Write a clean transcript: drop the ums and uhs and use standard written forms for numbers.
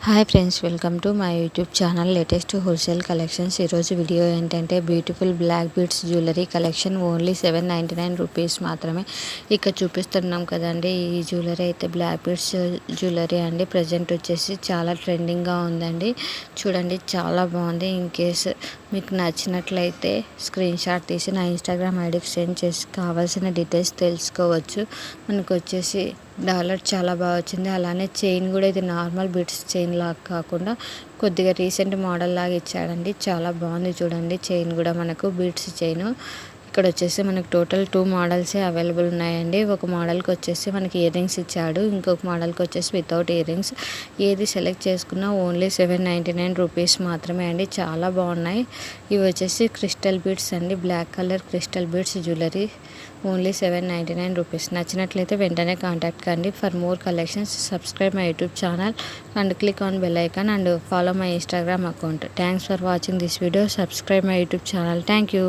Hi friends, welcome to my YouTube channel latest wholesale collections. ఈరోజు video ఏంటంటే beautiful black beads jewellery collection only 799 rupees మాత్రమే. ఇక్కడ చూపిస్తున్నాం కదండి, ఈ జ్యువెలరీ అయితే బ్లాక్ బీడ్స్ జ్యువెలరీ అండి. ప్రజెంట్ వచ్చేసి చాలా ట్రెండింగ్గా ఉందండి. చూడండి, చాలా బాగుంది. ఇన్ కేస్ మీకు నచ్చినట్లయితే స్క్రీన్ షాట్ తీసి నా ఇన్స్టాగ్రామ్ ఐడికి సెండ్ చేసి కావాల్సిన డీటెయిల్స్ తెలుసుకోవచ్చు. మనకు వచ్చేసి డాలర్ చాలా బాగా వచ్చింది. అలానే చైన్ కూడా ఇది నార్మల్ బిట్స్ చైన్ లాగా కాకుండా కొద్దిగా రీసెంట్ మోడల్ లాగా ఇచ్చాడండి. చాలా బాగుంది. చూడండి, చైన్ కూడా మనకు బీట్స్ చైన్. ఇక్కడ వచ్చేసి మనకు టోటల్ 2 మోడల్సే అవైలబుల్ ఉన్నాయండి. ఒక మోడల్కి వచ్చేసి మనకి ఇయర్ రింగ్స్ ఇచ్చాడు, ఇంకొక మోడల్కి వచ్చేసి వితౌట్ ఇయర్ రింగ్స్. ఏది సెలెక్ట్ చేసుకున్నా ఓన్లీ 799 రూపీస్ మాత్రమే అండి. చాలా బాగున్నాయి. ఇవి వచ్చేసి క్రిస్టల్ బీడ్స్ అండి, black colour crystal beads jewellery only 799 rupees. నచ్చినట్లయితే వెంటనే కాంటాక్ట్ కండి. For more collections subscribe my YouTube channel and click on bell icon and follow my Instagram account. Thanks for watching this video. Subscribe my YouTube channel. Thank you.